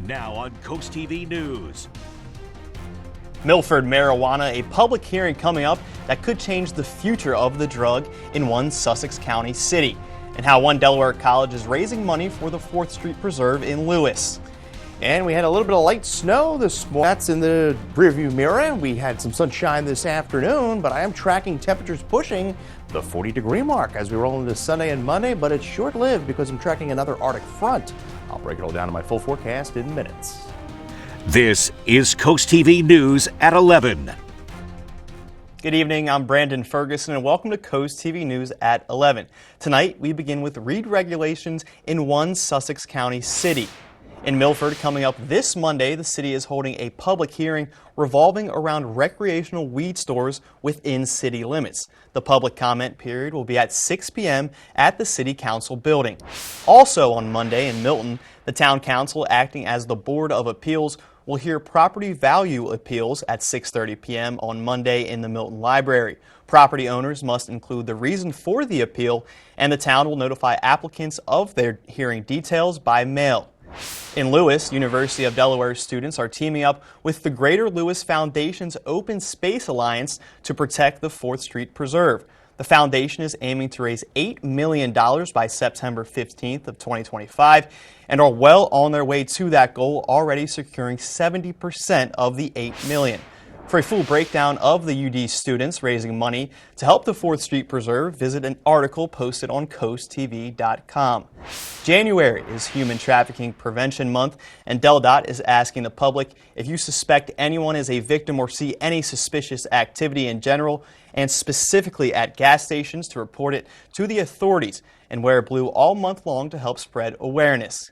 Now on CoastTV News. Milford marijuana, a public hearing coming up that could change the future of the drug in one Sussex County city, and how one Delaware college is raising money for the 4th Street Preserve in Lewis. And we had a little bit of light snow this morning. That's in the rearview mirror. We had some sunshine this afternoon, but I am tracking temperatures pushing the 40-degree mark as we roll into Sunday and Monday, but it's short-lived because I'm tracking another Arctic front. I'll break it all down in my full forecast in minutes. This is CoastTV News at 11. Good evening, I'm Brandon Ferguson and welcome to CoastTV News at 11. Tonight we begin with weed regulations in one Sussex County city. In Milford, coming up this Monday, the city is holding a public hearing revolving around recreational weed stores within city limits. The public comment period will be at 6 p.m. at the City Council building. Also on Monday in Milton, the Town Council, acting as the Board of Appeals, will hear property value appeals at 6:30 p.m. on Monday in the Milton Library. Property owners must include the reason for the appeal, and the town will notify applicants of their hearing details by mail. In Lewis, University of Delaware students are teaming up with the Greater Lewis Foundation's Open Space Alliance to protect the 4th Street Preserve. The foundation is aiming to raise $8 million by September 15th of 2025 and are well on their way to that goal, already securing 70% of the $8 million. For a full breakdown of the UD students raising money to help the 4th Street Preserve, visit an article posted on CoastTV.com. January is Human Trafficking Prevention Month, and DelDOT is asking the public if you suspect anyone is a victim or see any suspicious activity in general, and specifically at gas stations, to report it to the authorities and wear blue all month long to help spread awareness.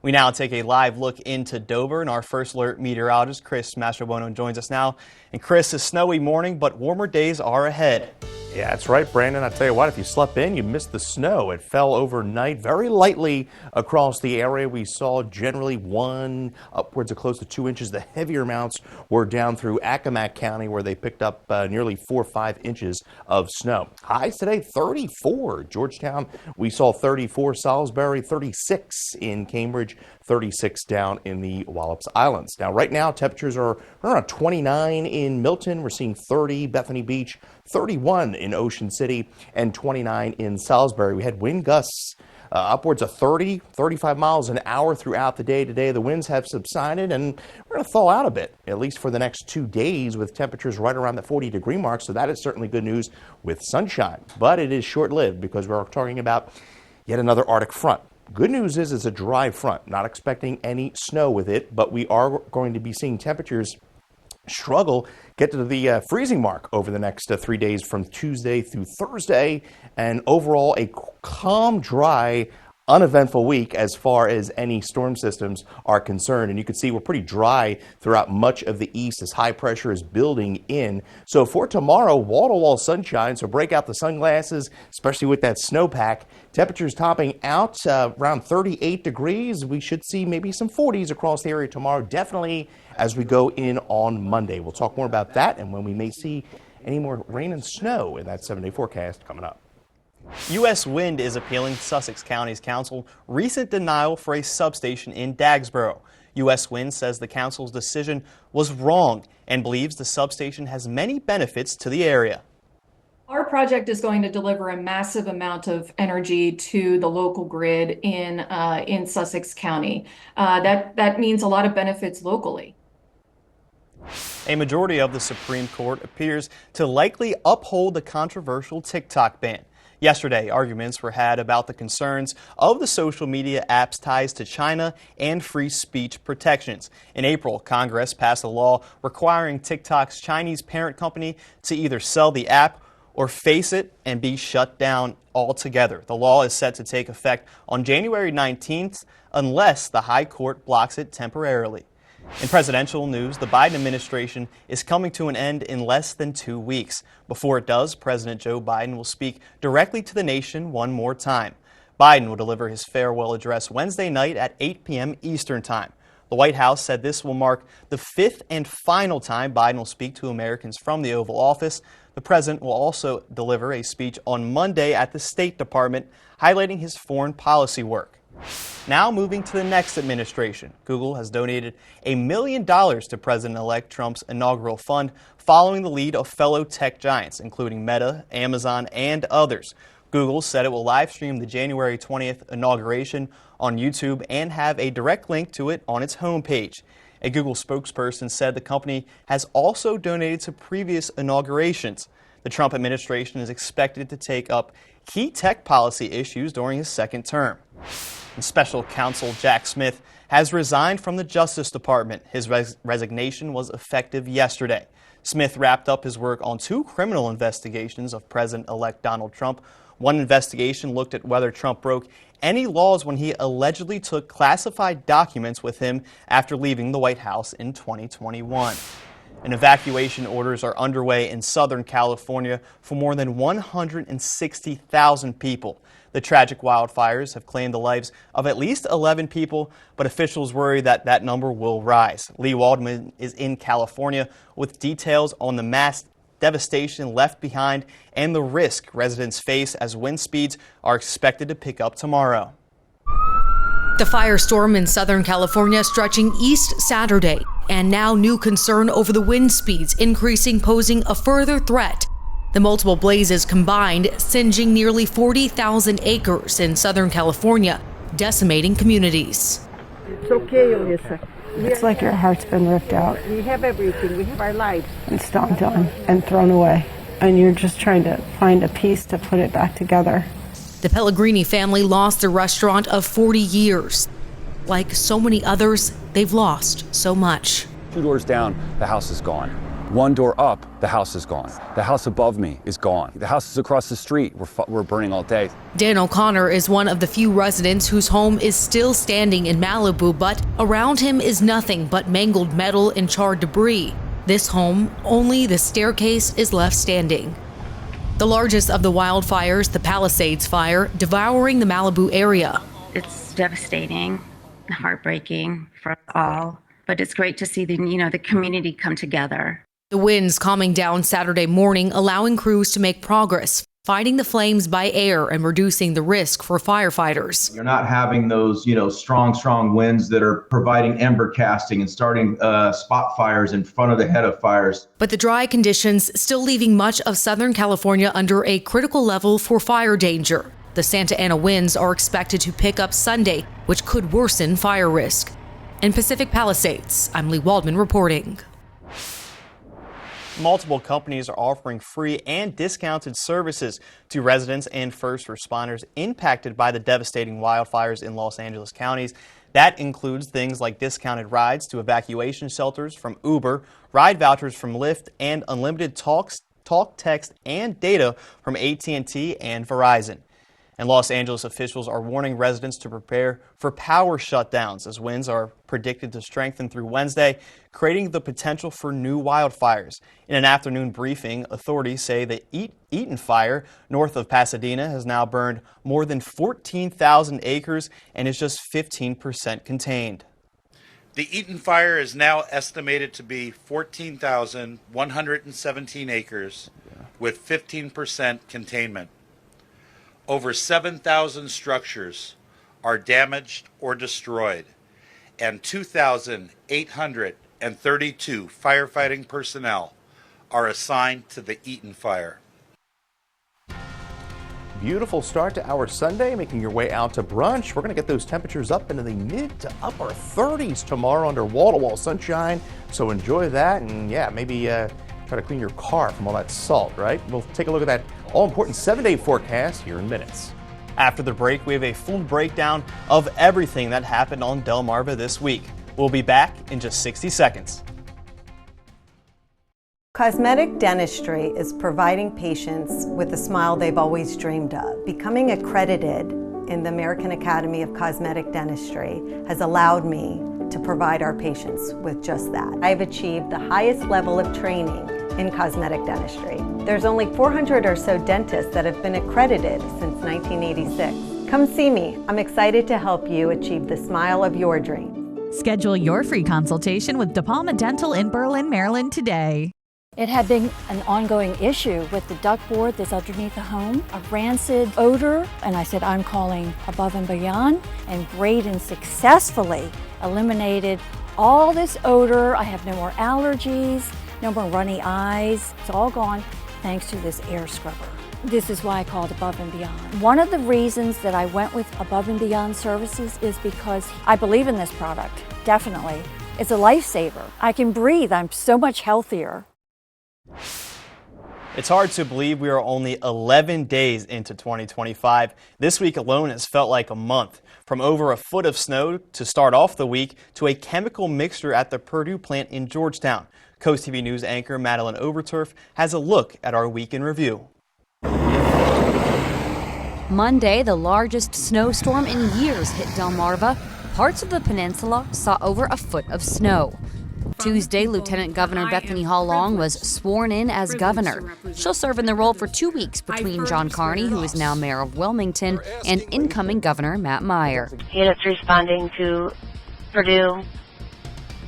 We now take a live look into Dover, and our first alert meteorologist, Chris Mastrobuono, joins us now. And Chris, a snowy morning, but warmer days are ahead. Yeah, that's right, Brandon. I tell you what, if you slept in, you missed the snow. It fell overnight very lightly across the area. We saw generally 1 upwards of close to 2 inches. The heavier amounts were down through Accomack County, where they picked up nearly 4 or 5 inches of snow. Highs today, 34. Georgetown, we saw 34. Salisbury, 36 in Cambridge, 36 down in the Wallops Islands. Now, right now, temperatures are around 29 in Milton. We're seeing 30, Bethany Beach, 31 in Ocean City, and 29 in Salisbury. We had wind gusts upwards of 30, 35 miles an hour throughout the day today. The winds have subsided, and we're going to thaw out a bit, at least for the next 2 days, with temperatures right around the 40-degree mark. So that is certainly good news with sunshine. But it is short-lived because we're talking about yet another Arctic front. Good news is it's a dry front, not expecting any snow with it, but we are going to be seeing temperatures struggle get to the freezing mark over the next 3 days from Tuesday through Thursday, and overall a calm, dry, uneventful week as far as any storm systems are concerned. And you can see we're pretty dry throughout much of the east as high pressure is building in. So for tomorrow, wall-to-wall sunshine, so break out the sunglasses, especially with that snowpack. Temperatures topping out around 38 degrees. We should see maybe some 40s across the area tomorrow, definitely as we go in on Monday. We'll talk more about that and when we may see any more rain and snow in that 7-day forecast coming up. U.S. Wind is appealing Sussex County's council's recent denial for a substation in Dagsboro. U.S. Wind says the council's decision was wrong and believes the substation has many benefits to the area. Our project is going to deliver a massive amount of energy to the local grid in Sussex County. That means a lot of benefits locally. A majority of the Supreme Court appears to likely uphold the controversial TikTok ban. Yesterday, arguments were had about the concerns of the social media app's ties to China and free speech protections. In April, Congress passed a law requiring TikTok's Chinese parent company to either sell the app or face it and be shut down altogether. The law is set to take effect on January 19th unless the High Court blocks it temporarily. In presidential news, the Biden administration is coming to an end in less than 2 weeks. Before it does, President Joe Biden will speak directly to the nation one more time. Biden will deliver his farewell address Wednesday night at 8 p.m. Eastern Time. The White House said this will mark the 5th and final time Biden will speak to Americans from the Oval Office. The president will also deliver a speech on Monday at the State Department, highlighting his foreign policy work. Now moving to the next administration, Google has donated $1 million to President-elect Trump's inaugural fund following the lead of fellow tech giants, including Meta, Amazon, and others. Google said it will live stream the January 20th inauguration on YouTube and have a direct link to it on its homepage. A Google spokesperson said the company has also donated to previous inaugurations. The Trump administration is expected to take up key tech policy issues during his second term. And Special Counsel Jack Smith has resigned from the Justice Department. His resignation was effective yesterday. Smith wrapped up his work on 2 criminal investigations of President-elect Donald Trump. One investigation looked at whether Trump broke any laws when he allegedly took classified documents with him after leaving the White House in 2021. And evacuation orders are underway in Southern California for more than 160,000 people. The tragic wildfires have claimed the lives of at least 11 people, but officials worry that that number will rise. Lee Waldman is in California with details on the mass devastation left behind and the risk residents face as wind speeds are expected to pick up tomorrow. The firestorm in Southern California stretching east Saturday, and now new concern over the wind speeds increasing, posing a further threat. The multiple blazes combined singeing nearly 40,000 acres in Southern California, decimating communities. It's okay, Alyssa. It's like your heart's been ripped out. We have everything. We have our lives. And stomped on and thrown away. And you're just trying to find a piece to put it back together. The Pellegrini family lost a restaurant of 40 years. Like so many others, they've lost so much. 2 doors down, the house is gone. 1 door up, the house is gone. The house above me is gone. The houses across the street were burning all day. Dan O'Connor is one of the few residents whose home is still standing in Malibu, but around him is nothing but mangled metal and charred debris. This home, only the staircase is left standing. The largest of the wildfires, the Palisades fire, devouring the Malibu area. It's devastating, heartbreaking for us all, but it's great to see the community come together. The winds calming down Saturday morning, allowing crews to make progress, fighting the flames by air and reducing the risk for firefighters. You're not having those, strong winds that are providing ember casting and starting spot fires in front of the head of fires. But the dry conditions still leaving much of Southern California under a critical level for fire danger. The Santa Ana winds are expected to pick up Sunday, which could worsen fire risk. In Pacific Palisades, I'm Lee Waldman reporting. Multiple companies are offering free and discounted services to residents and first responders impacted by the devastating wildfires in Los Angeles counties. That includes things like discounted rides to evacuation shelters from Uber, ride vouchers from Lyft, and unlimited talk, text, and data from AT&T and Verizon. And Los Angeles officials are warning residents to prepare for power shutdowns as winds are predicted to strengthen through Wednesday, creating the potential for new wildfires. In an afternoon briefing, authorities say the Eaton fire north of Pasadena has now burned more than 14,000 acres and is just 15% contained. The Eaton fire is now estimated to be 14,117 acres with 15% containment. Over 7,000 structures are damaged or destroyed, and 2,832 firefighting personnel are assigned to the Eaton fire. Beautiful start to our Sunday, making your way out to brunch. We're going to get those temperatures up into the mid to upper 30s tomorrow under wall-to-wall sunshine. So enjoy that, and yeah, maybe try to clean your car from all that salt, right? We'll take a look at that all-important 7-day forecast here in minutes. After the break, we have a full breakdown of everything that happened on Delmarva this week. We'll be back in just 60 seconds. Cosmetic dentistry is providing patients with the smile they've always dreamed of. Becoming accredited in the American Academy of Cosmetic Dentistry has allowed me to provide our patients with just that. I've achieved the highest level of training in cosmetic dentistry. There's only 400 or so dentists that have been accredited since 1986. Come see me. I'm excited to help you achieve the smile of your dreams. Schedule your free consultation with De Palma Dental in Berlin, Maryland today. It had been an ongoing issue with the ductboard that's underneath the home, a rancid odor, and I said, I'm calling Above and Beyond, and Braden successfully eliminated all this odor. I have no more allergies, no more runny eyes. It's all gone thanks to this air scrubber. This is why I called Above and Beyond. One of the reasons that I went with Above and Beyond Services is because I believe in this product, definitely. It's a lifesaver. I can breathe, I'm so much healthier. It's hard to believe we are only 11 days into 2025. This week alone has felt like a month. From over a foot of snow to start off the week to a chemical mixture at the Purdue plant in Georgetown. Coast TV News anchor Madeline Overturf has a look at our week in review. Monday, the largest snowstorm in years hit Delmarva. Parts of the peninsula saw over a foot of snow. Tuesday, Lieutenant Governor Bethany Hall Long was sworn in as governor. She'll serve in the role for 2 weeks between John Carney, who is now mayor of Wilmington, and incoming Governor Matt Meyer. Units responding to Purdue.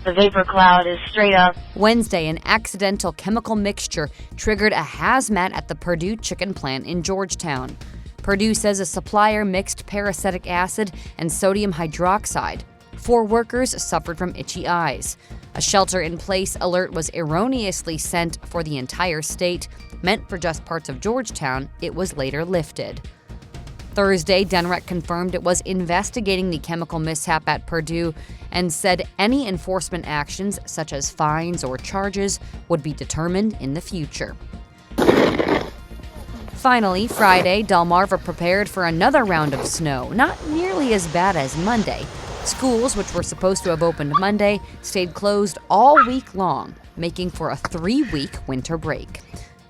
The vapor cloud is straight up. Wednesday, an accidental chemical mixture triggered a hazmat at the Purdue chicken plant in Georgetown. Purdue says a supplier mixed peracetic acid and sodium hydroxide. 4 workers suffered from itchy eyes. A shelter-in-place alert was erroneously sent for the entire state. Meant for just parts of Georgetown, it was later lifted. Thursday, DENREC confirmed it was investigating the chemical mishap at Purdue and said any enforcement actions, such as fines or charges, would be determined in the future. Finally, Friday, Delmarva prepared for another round of snow, not nearly as bad as Monday. Schools, which were supposed to have opened Monday, stayed closed all week long, making for a 3-week winter break.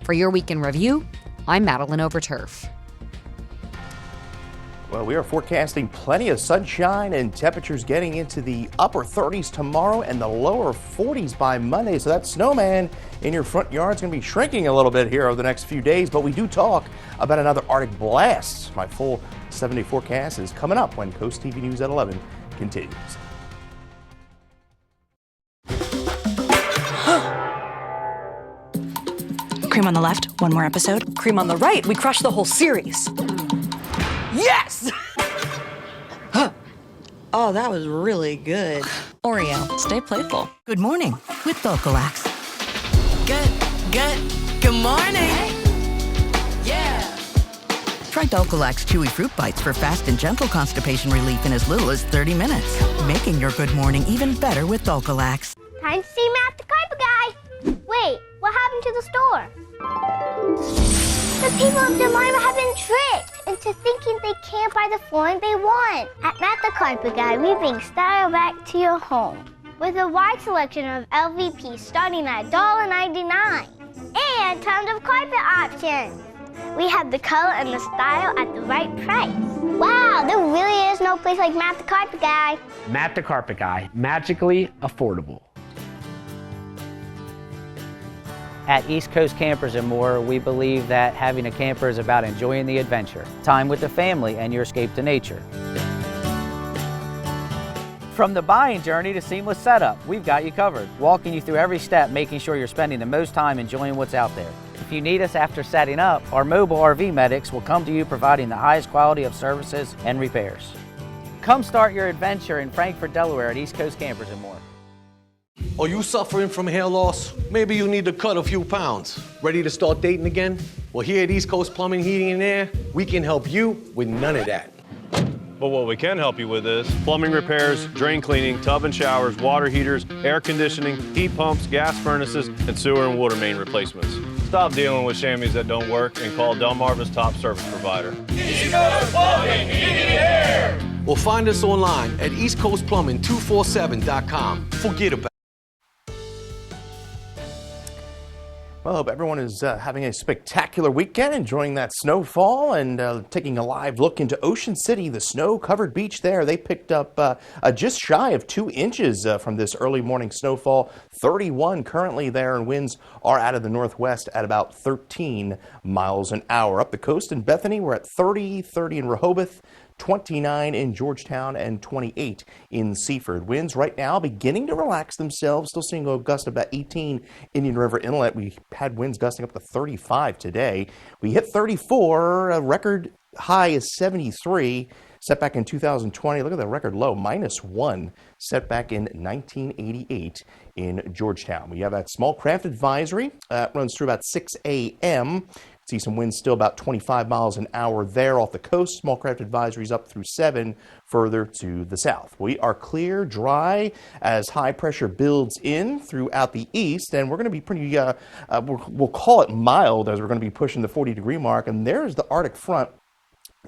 For your Week in Review, I'm Madeline Overturf. Well, we are forecasting plenty of sunshine and temperatures getting into the upper 30s tomorrow and the lower 40s by Monday. So that snowman in your front yard is going to be shrinking a little bit here over the next few days. But we do talk about another Arctic blast. My full 7-day forecast is coming up when Coast TV News at 11 continues. Cream on the left, one more episode. Cream on the right, we crushed the whole series. Yes! Oh, that was really good. Oreo, stay playful. Good morning with Dulcolax. Good morning. Yeah. Try Dulcolax Chewy Fruit Bites for fast and gentle constipation relief in as little as 30 minutes. Making your good morning even better with Dulcolax. Time to see Matt the Carpet Guy. Wait, what happened to the store? The people of Delmarva have been tricked into thinking they can't buy the flooring they want. At Matt the Carpet Guy, we bring style back to your home with a wide selection of LVP starting at $1.99 and tons of carpet options. We have the color and the style at the right price. Wow, there really is no place like Matt the Carpet Guy. Matt the Carpet Guy, magically affordable. At East Coast Campers and More, we believe that having a camper is about enjoying the adventure, time with the family, and your escape to nature. From the buying journey to seamless setup, we've got you covered, walking you through every step, making sure you're spending the most time enjoying what's out there. If you need us after setting up, our mobile RV medics will come to you providing the highest quality of services and repairs. Come start your adventure in Frankfort, Delaware at East Coast Campers and More. Are you suffering from hair loss? Maybe you need to cut a few pounds. Ready to start dating again? Well, here at East Coast Plumbing, Heating and Air, we can help you with none of that. But what we can help you with is plumbing repairs, drain cleaning, tub and showers, water heaters, air conditioning, heat pumps, gas furnaces, and sewer and water main replacements. Stop dealing with chamois that don't work and call Delmarva's top service provider. East Coast Plumbing, Heating and Air! Or find us online at eastcoastplumbing247.com. Forget about it. Well, I hope everyone is having a spectacular weekend, enjoying that snowfall and taking a live look into Ocean City, the snow-covered beach there. They picked up just shy of 2 inches from this early morning snowfall, 31 currently there, and winds are out of the northwest at about 13 miles an hour. Up the coast in Bethany, we're at 30 in Rehoboth, 29 in Georgetown, and 28 in Seaford. Winds right now beginning to relax themselves. Still seeing a gust of about 18 Indian River Inlet. We had winds gusting up to 35 today. We hit 34. A record high is 73. Set back in 2020. Look at that record low, -1. Set back in 1988 in Georgetown. We have that small craft advisory. Runs through about 6 a.m. See some winds still about 25 miles an hour there off the coast. Small craft advisories up through 7 further to the south. We are clear, dry as high pressure builds in throughout the east, and we're going to be pretty, we'll call it mild as we're going to be pushing the 40-degree mark. And there's the Arctic front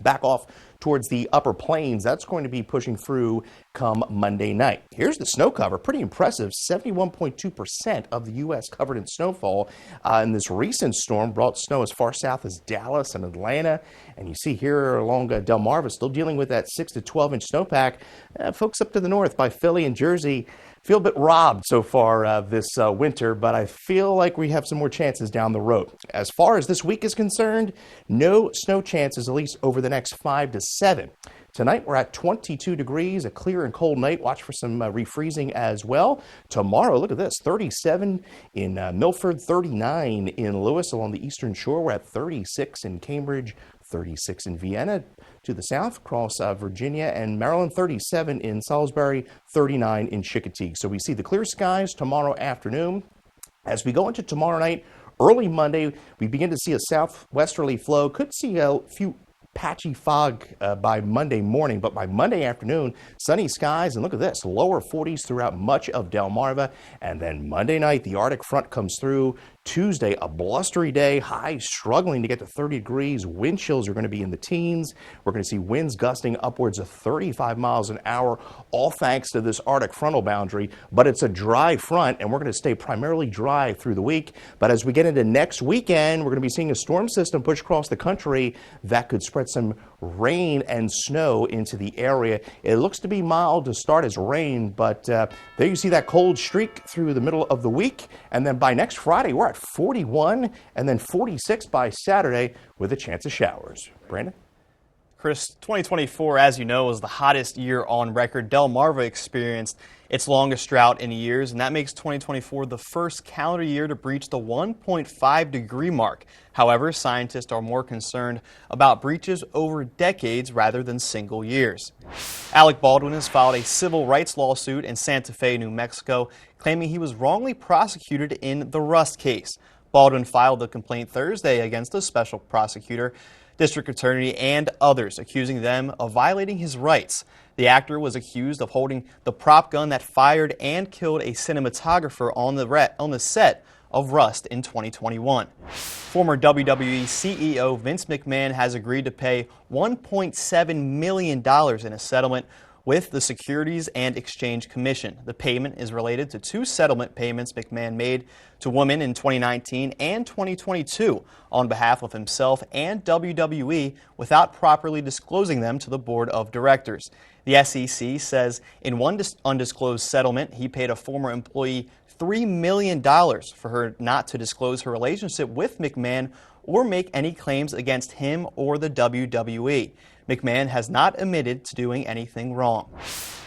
back off towards the upper plains. That's going to be pushing through come Monday night. Here's the snow cover. Pretty impressive. 71.2% of the U.S. covered in snowfall. And this recent storm brought snow as far south as Dallas and Atlanta. And you see here along Delmarva still dealing with that 6 to 12-inch snowpack. Folks up to the north by Philly and Jersey feel a bit robbed so far this winter, but I feel like we have some more chances down the road. As far as this week is concerned, no snow chances, at least over the next 5 to 7. Tonight we're at 22 degrees, a clear and cold night. Watch for some refreezing as well. Tomorrow, look at this, 37 in Milford, 39 in Lewis along the eastern shore. We're at 36 in Cambridge, 36 in Vienna. To the south, across Virginia and Maryland, 37 in Salisbury, 39 in Chickasaw. So we see the clear skies tomorrow afternoon. As we go into tomorrow night, early Monday, we begin to see a southwesterly flow. Could see a few patchy fog by Monday morning, but by Monday afternoon, sunny skies, and look at this, lower 40s throughout much of Delmarva. And then Monday night, the Arctic front comes through. Tuesday, a blustery day, highs struggling to get to 30 degrees. Wind chills are going to be in the teens. We're going to see winds gusting upwards of 35 miles an hour, all thanks to this Arctic frontal boundary. But it's a dry front, and we're going to stay primarily dry through the week. But as we get into next weekend, we're going to be seeing a storm system push across the country that could spread some rain and snow into the area. It looks to be mild to start as rain, but there you see that cold streak through the middle of the week. And then by next Friday, we're at 41 and then 46 by Saturday with a chance of showers. Brandon? Chris, 2024, as you know, was the hottest year on record. Delmarva experienced its longest drought in years, and that makes 2024 the first calendar year to breach the 1.5 degree mark. However, scientists are more concerned about breaches over decades rather than single years. Alec Baldwin has filed a civil rights lawsuit in Santa Fe, New Mexico, claiming he was wrongly prosecuted in the Rust case. Baldwin filed the complaint Thursday against a special prosecutor, district attorney, and others, accusing them of violating his rights. The actor was accused of holding the prop gun that fired and killed a cinematographer on the set of Rust in 2021. Former WWE CEO Vince McMahon has agreed to pay $1.7 million in a settlement with the Securities and Exchange Commission. The payment is related to 2 settlement payments McMahon made to women in 2019 and 2022 on behalf of himself and WWE without properly disclosing them to the board of directors. The SEC says in one undisclosed settlement, he paid a former employee $3 million for her not to disclose her relationship with McMahon or make any claims against him or the WWE. McMahon has not admitted to doing anything wrong.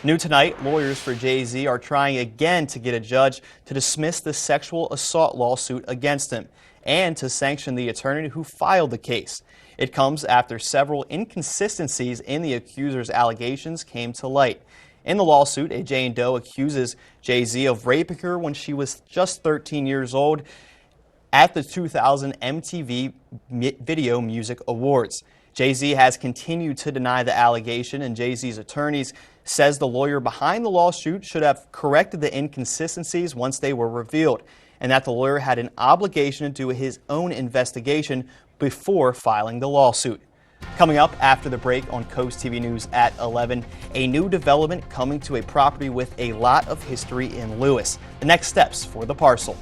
New tonight, lawyers for Jay-Z are trying again to get a judge to dismiss the sexual assault lawsuit against him and to sanction the attorney who filed the case. It comes after several inconsistencies in the accuser's allegations came to light. In the lawsuit, a Jane Doe accuses Jay-Z of raping her when she was just 13 years old at the 2000 MTV Video Music Awards. Jay-Z has continued to deny the allegation, and Jay-Z's attorneys says the lawyer behind the lawsuit should have corrected the inconsistencies once they were revealed, and that the lawyer had an obligation to do his own investigation before filing the lawsuit. Coming up after the break on Coast TV News at 11, a new development coming to a property with a lot of history in Lewis. The next steps for the parcel.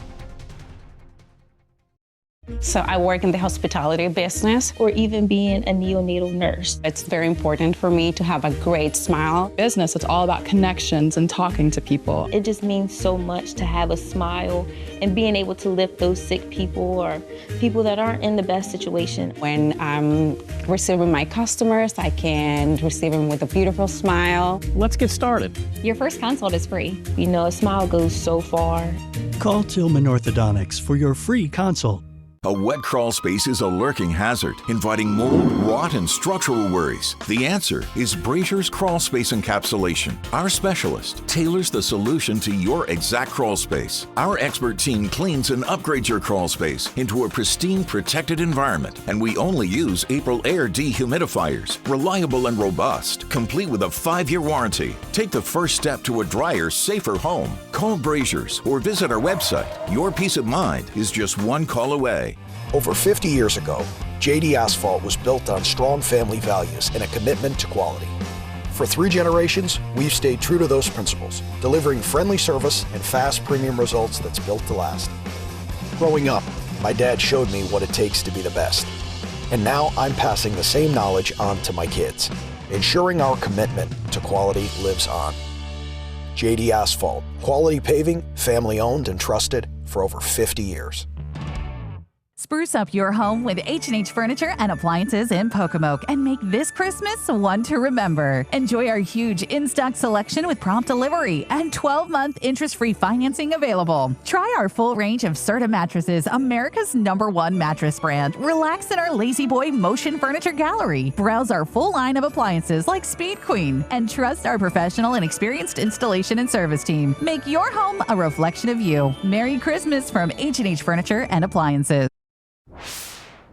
So I work in the hospitality business, or even being a neonatal nurse. It's very important for me to have a great smile. Business, it's all about connections and talking to people. It just means so much to have a smile and being able to lift those sick people or people that aren't in the best situation. When I'm receiving my customers, I can receive them with a beautiful smile. Let's get started. Your first consult is free. You know, a smile goes so far. Call Tillman Orthodontics for your free consult. A wet crawl space is a lurking hazard, inviting mold, rot, and structural worries. The answer is Brazier's Crawl Space Encapsulation. Our specialist tailors the solution to your exact crawl space. Our expert team cleans and upgrades your crawl space into a pristine, protected environment, and we only use April Air dehumidifiers, reliable and robust, complete with a 5-year warranty. Take the first step to a drier, safer home. Call Brazier's or visit our website. Your peace of mind is just one call away. Over 50 years ago, JD Asphalt was built on strong family values and a commitment to quality. For 3 generations, we've stayed true to those principles, delivering friendly service and fast premium results that's built to last. Growing up, my dad showed me what it takes to be the best. And now I'm passing the same knowledge on to my kids, ensuring our commitment to quality lives on. JD Asphalt, quality paving, family owned and trusted for over 50 years. Spruce up your home with H&H Furniture and Appliances in Pocomoke and make this Christmas one to remember. Enjoy our huge in-stock selection with prompt delivery and 12-month interest-free financing available. Try our full range of Serta mattresses, America's #1 mattress brand. Relax in our Lazy Boy Motion Furniture Gallery. Browse our full line of appliances like Speed Queen and trust our professional and experienced installation and service team. Make your home a reflection of you. Merry Christmas from H&H Furniture and Appliances.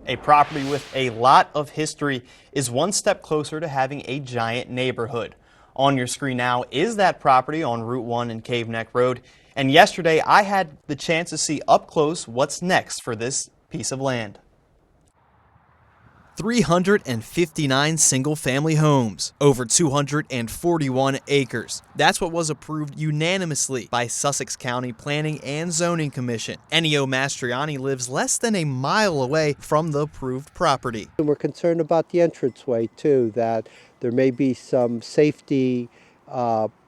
A property with a lot of history is one step closer to having a giant neighborhood. On your screen now is that property on Route 1 and Cave Neck Road. And yesterday I had the chance to see up close what's next for this piece of land. 359 single-family homes, over 241 acres. That's what was approved unanimously by Sussex County Planning and Zoning Commission. Ennio Mastriani lives less than a mile away from the approved property. And we're concerned about the entranceway too, that there may be some safety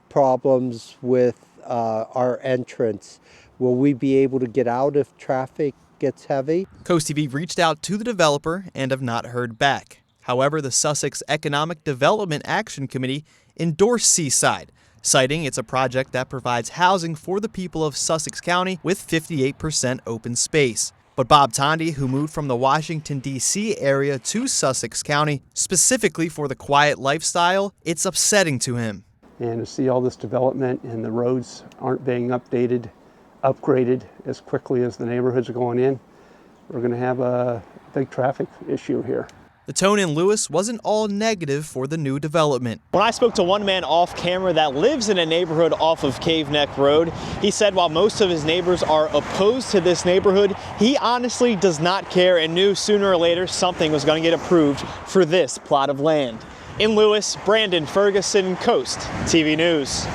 problems with our entrance. Will we be able to get out if traffic gets heavy? CoastTV reached out to the developer and have not heard back. However, the Sussex Economic Development Action Committee endorsed Seaside, citing it's a project that provides housing for the people of Sussex County with 58% open space. But Bob Tondi, who moved from the Washington, D.C. area to Sussex County specifically for the quiet lifestyle, it's upsetting to him. And to see all this development and the roads aren't being upgraded as quickly as the neighborhoods are going in, we're going to have a big traffic issue here. The tone in Lewis wasn't all negative for the new development. When I spoke to one man off camera that lives in a neighborhood off of Cave Neck Road, he said while most of his neighbors are opposed to this neighborhood, he honestly does not care and knew sooner or later something was going to get approved for this plot of land. In Lewis, Brandon Ferguson, Coast TV News.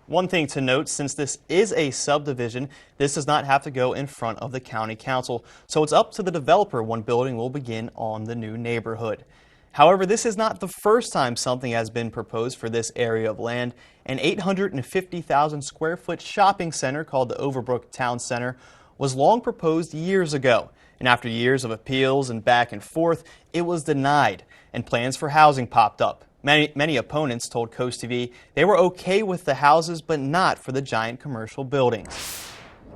One thing to note, since this is a subdivision, this does not have to go in front of the county council, so it's up to the developer when building will begin on the new neighborhood. However, this is not the first time something has been proposed for this area of land. An 850,000 square foot shopping center called the Overbrook Town Center was long proposed years ago, and after years of appeals and back and forth, it was denied, and plans for housing popped up. Many opponents told Coast TV they were okay with the houses, but not for the giant commercial buildings.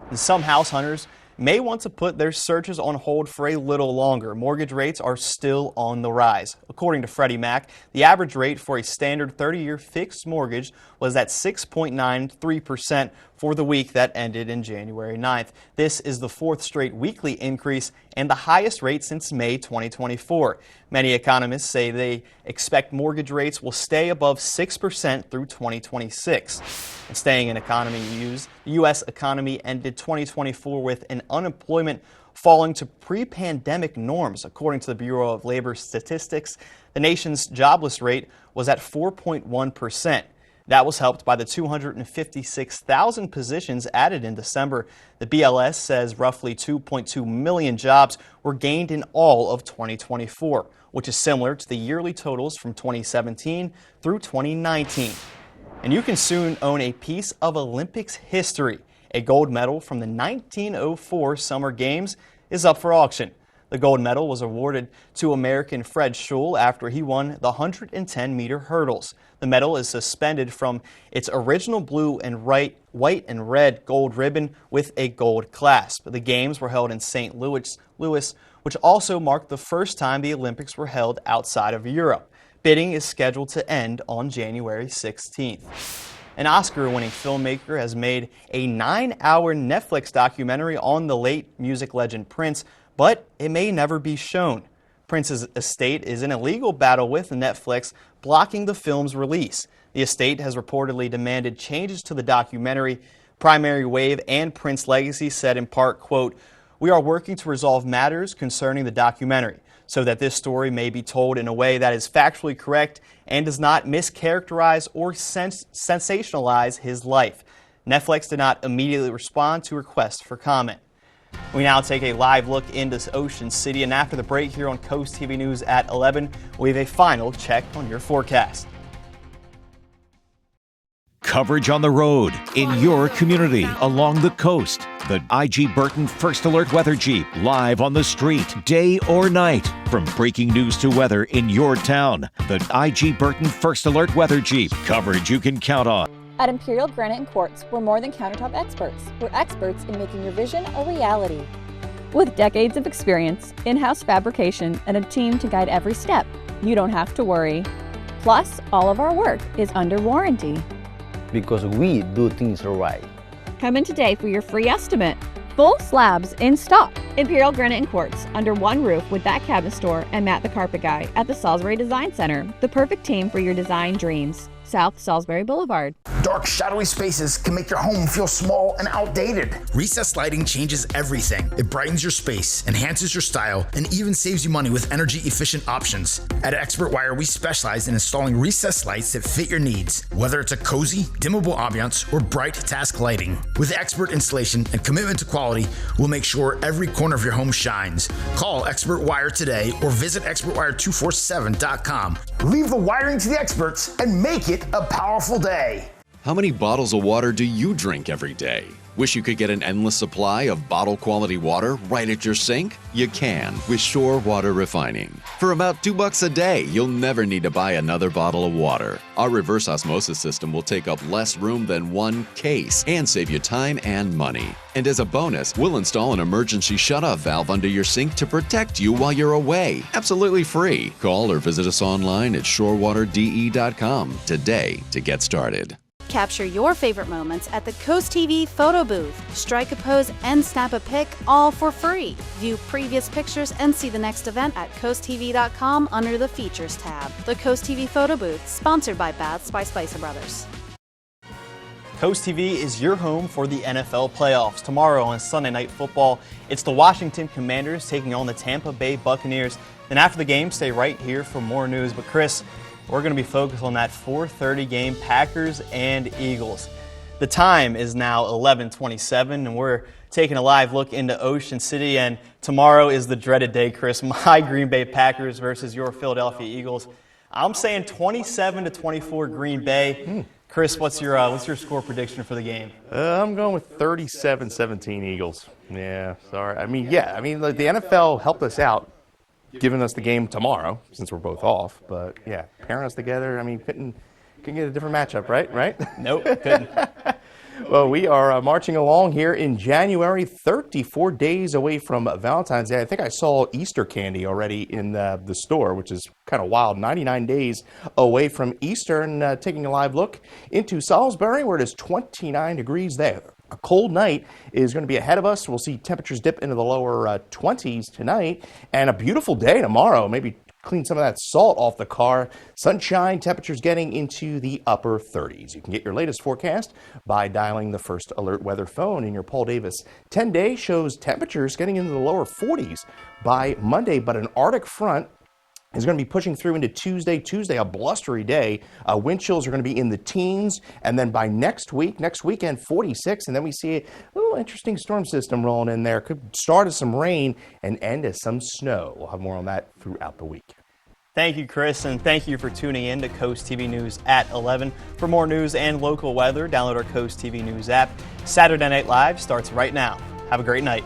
And some house hunters may want to put their searches on hold for a little longer. Mortgage rates are still on the rise. According to Freddie Mac, the average rate for a standard 30-year fixed mortgage was at 6.93% for the week that ended in January 9th. This is the 4th straight weekly increase and the highest rate since May 2024. Many economists say they expect mortgage rates will stay above 6% through 2026. And staying in economy news, the U.S. economy ended 2024 with an unemployment falling to pre-pandemic norms. According to the Bureau of Labor Statistics, the nation's jobless rate was at 4.1%. That was helped by the 256,000 positions added in December. The BLS says roughly 2.2 million jobs were gained in all of 2024, which is similar to the yearly totals from 2017 through 2019. And you can soon own a piece of Olympics history. A gold medal from the 1904 Summer Games is up for auction. The gold medal was awarded to American Fred Schul after he won the 110-meter hurdles. The medal is suspended from its original blue and white and red gold ribbon with a gold clasp. The games were held in St. Louis, which also marked the first time the Olympics were held outside of Europe. Bidding is scheduled to end on January 16th. An Oscar-winning filmmaker has made a 9-hour Netflix documentary on the late music legend Prince, but it may never be shown. Prince's estate is in a legal battle with Netflix, blocking the film's release. The estate has reportedly demanded changes to the documentary. Primary Wave and Prince Legacy said in part, quote, "We are working to resolve matters concerning the documentary so that this story may be told in a way that is factually correct and does not mischaracterize or sensationalize his life." Netflix did not immediately respond to requests for comment. We now take a live look into Ocean City, and after the break here on Coast TV News at 11, we have a final check on your forecast. Coverage on the road, in your community, along the coast. The IG Burton First Alert Weather Jeep, live on the street, day or night. From breaking news to weather in your town, the IG Burton First Alert Weather Jeep. Coverage you can count on. At Imperial Granite and Quartz, we're more than countertop experts. We're experts in making your vision a reality. With decades of experience, in-house fabrication, and a team to guide every step, you don't have to worry. Plus, all of our work is under warranty. Because we do things right. Come in today for your free estimate. Full slabs in stock. Imperial Granite and Quartz, under one roof with that cabinet store and Matt the Carpet Guy at the Salisbury Design Center. The perfect team for your design dreams. South Salisbury Boulevard. Dark, shadowy spaces can make your home feel small and outdated. Recessed lighting changes everything. It brightens your space, enhances your style, and even saves you money with energy-efficient options. At Expert Wire, we specialize in installing recessed lights that fit your needs, whether it's a cozy, dimmable ambiance or bright task lighting. With expert installation and commitment to quality, we'll make sure every corner of your home shines. Call Expert Wire today or visit expertwire247.com. Leave the wiring to the experts and make it a powerful day. How many bottles of water do you drink every day? Wish you could get an endless supply of bottle quality water right at your sink? You can with Shore Water Refining. For about $2 a day, you'll never need to buy another bottle of water. Our reverse osmosis system will take up less room than one case and save you time and money. And as a bonus, we'll install an emergency shutoff valve under your sink to protect you while you're away. Absolutely free. Call or visit us online at shorewaterde.com today to get started. Capture your favorite moments at the CoastTV photo booth. Strike a pose and snap a pic, all for free. View previous pictures and see the next event at coasttv.com under the Features tab. The CoastTV photo booth, sponsored by Baths by Spicer Brothers. Coast TV is your home for the NFL playoffs. Tomorrow on Sunday Night Football, it's the Washington Commanders taking on the Tampa Bay Buccaneers. Then after the game, stay right here for more news. But Chris, we're going to be focused on that 4:30 game, Packers and Eagles. The time is now 11:27, and we're taking a live look into Ocean City. And tomorrow is the dreaded day, Chris. My Green Bay Packers versus your Philadelphia Eagles. I'm saying 27-24 Green Bay. Chris, what's your score prediction for the game? I'm going with 37-17 Eagles. Yeah, sorry. The NFL helped us out, giving us the game tomorrow since we're both off. But yeah, pairing us together, couldn't get a different matchup, right? Nope, couldn't. Well, we are marching along here in January, 34 days away from Valentine's Day. I think I saw Easter candy already in the store, which is kind of wild. 99 days away from Easter, and taking a live look into Salisbury, where it is 29 degrees there. A cold night is going to be ahead of us. We'll see temperatures dip into the lower 20s tonight, and a beautiful day tomorrow. Maybe clean some of that salt off the car. Sunshine, temperatures getting into the upper 30s. You can get your latest forecast by dialing the First Alert Weather phone in your Paul Davis 10-day shows temperatures getting into the lower 40s by Monday, but an Arctic front is going to be pushing through into Tuesday. Tuesday, a blustery day. Wind chills are going to be in the teens. And then by next weekend, 46. And then we see a little interesting storm system rolling in there. Could start as some rain and end as some snow. We'll have more on that throughout the week. Thank you, Chris, and thank you for tuning in to Coast TV News at 11. For more news and local weather, download our Coast TV News app. Saturday Night Live starts right now. Have a great night.